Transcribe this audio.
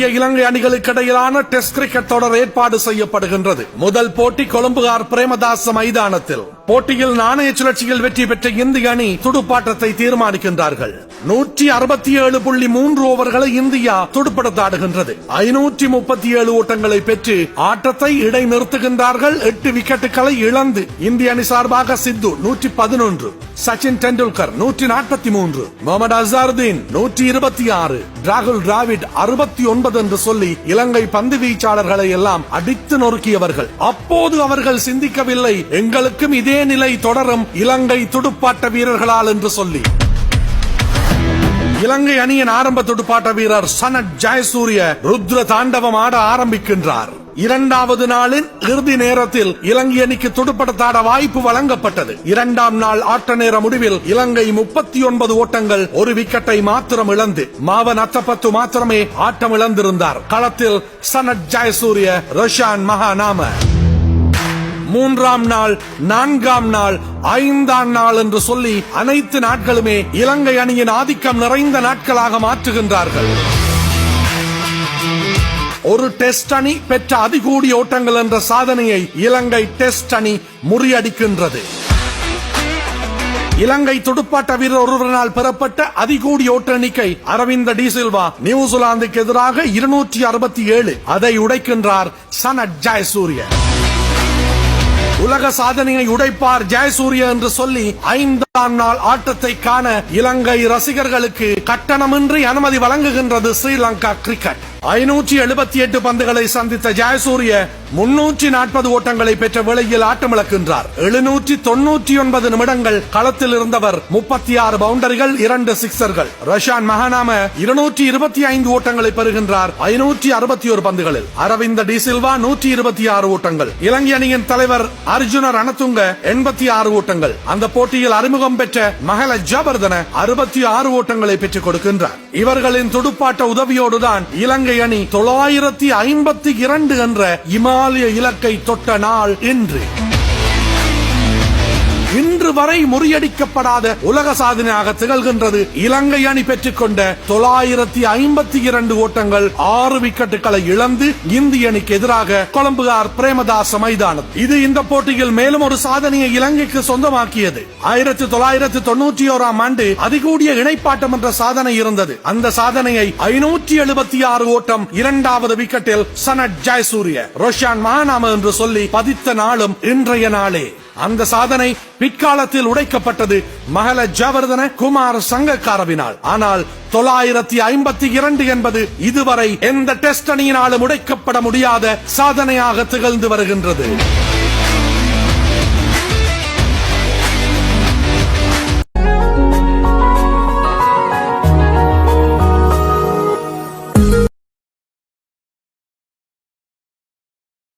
இந்திய இலங்கை அணிகளுக்கு இடையிலான டெஸ்ட் கிரிக்கெட் தொடர் ஏற்பாடு செய்யப்படுகின்றது. முதல் போட்டி கொழும்பு ஆர் பிரேமதாச மைதானத்தில். போட்டியில் நாணய சுழற்சியில் வெற்றி பெற்ற இந்திய அணி துடுப்பாட்டத்தை தீர்மானிக்கின்றார்கள். 167.3 ஓவர்களை இந்தியா துடுப்படுத்தாடுகின்றது. 537 ஓட்டங்களை பெற்று ஆட்டத்தை இடைநிறுத்துகின்றார்கள். 8 விக்கெட்டுகளை இழந்து இந்திய அணி சார்பாக சித்து 111, சச்சின் டெண்டுல்கர் 143, முகமது அசாருதீன் 126, ராகுல் டிராவிட் 69 என்று சொல்லி இலங்கை பந்து வீச்சாளர்களை எல்லாம் அடித்து நொறுக்கியவர்கள். அப்போது அவர்கள் சிந்திக்கவில்லை, எங்களுக்கும் இதே நிலை தொடரும் இலங்கை துடுப்பாட்ட வீரர்களால் என்று சொல்லி. இலங்கை அணியின் ஆரம்ப துடுப்பாட்ட வீரர் சனத் ஜெயசூரிய ருத்ர தாண்டவம் ஆட ஆரம்பிக்கின்றார். இரண்டாவது நாளின் இறுதி நேரத்தில் இலங்கை அணிக்கு துடுப்படுத்தாட வாய்ப்பு வழங்கப்பட்டது. இரண்டாம் நாள் ஆட்ட நேர முடிவில் இலங்கை 39 ஓட்டங்கள், ஒரு விக்கெட்டை மாத்திரம் இழந்து மாவன் அத்தப்பத்து மாத்திரமே ஆட்டம் இழந்திருந்தார். களத்தில் சனத் ஜெயசூரிய, ரோஷான் மகாநாம. மூன்றாம் நாள், நான்காம் நாள், ஐந்தாம் நாள் என்று சொல்லி அனைத்து நாட்களுமே இலங்கை அணியின் ஆதிக்கம் நிறைந்த நாட்களாக மாற்றுகின்றார்கள். ஒரு டெஸ்ட் அணி பெற்ற அதிகூடிய ஓட்டங்கள் என்ற சாதனையை இலங்கை டெஸ்ட் அணி முறியடிக்கின்றது. இலங்கை துடுப்பாட்ட வீரர் ஒருவரால் பெறப்பட்ட அதிகூடிய ஓட்ட எண்ணிக்கை அரவிந்த டி சில்வா நியூசிலாந்துக்கு எதிராக 267. அதை உடைக்கின்றார் சனத் ஜெயசூரிய. உலக சாதனையை உடைப்பார் ஜெயசூரிய என்று சொல்லி 5ஆம் நாள் ஆட்டத்தை காண இலங்கை ரசிகர்களுக்கு கட்டணமின்றி அனுமதி வழங்குகின்றது ஸ்ரீலங்கா கிரிக்கெட். 578 பந்துகளை சந்தித்த ஜெயசூரிய 340 ஓட்டங்களை பெற்ற வேளையில் ஆட்டமிழக்கின்றார். 799 நிமிடங்கள் களத்தில் இருந்தவர். 36 பவுண்டரிகள், 2 சிக்சர்கள். ரோஷான் மகாநாம 225 ஓட்டங்களை பெறுகின்றார் 561 பந்துகளில். அரவிந்த டி சில்வா 126 ஓட்டங்கள். இலங்கை அணியின் தலைவர் அர்ஜுன ரணதுங்க 86 ஓட்டங்கள். அந்த போட்டியில் அறிமுகம் பெற்ற மஹல ஜபர்தன 66 ஓட்டங்களை பெற்றுக் கொடுக்கின்றார். இவர்களின் துடுப்பாட்ட உதவியோடுதான் இலங்கை அணி 952 என்ற இமாலய இலக்கை தொட்ட நாள் இன்று. இன்று வரை முறியடிக்கப்படாத உலக சாதனையாக திகழ்கின்றது இலங்கை அணி பெற்றுக்கொண்ட 952 ஓட்டங்கள், 6 விக்கெட்டுகளை இழந்து இந்திய அணிக்கு எதிராக கொழும்பு ஆர் பிரேமதாச மைதானம். இது இந்த போட்டியில் மேலும் ஒரு சாதனையை இலங்கைக்கு சொந்தமாக்கியது. 1991ஆம் ஆண்டு அதிகூடிய இணைப்பாட்டம் என்ற சாதனை இருந்தது. அந்த சாதனையை 576 ஓட்டம், 2வது விக்கெட்டில் சனத் ஜெயசூரிய, ரோஷான் மகாநாம என்று சொல்லி பதித்த நாளும் இன்றைய நாளே. அந்த சாதனை பிற்காலத்தில் உடைக்கப்பட்டது மஹல ஜவர்தன குமார் சங்கக்காரவினால். ஆனால் 952 என்பது இதுவரை எந்த டெஸ்ட் அணியினாலும் உடைக்கப்பட முடியாத சாதனையாக திகழ்ந்து வருகின்றது.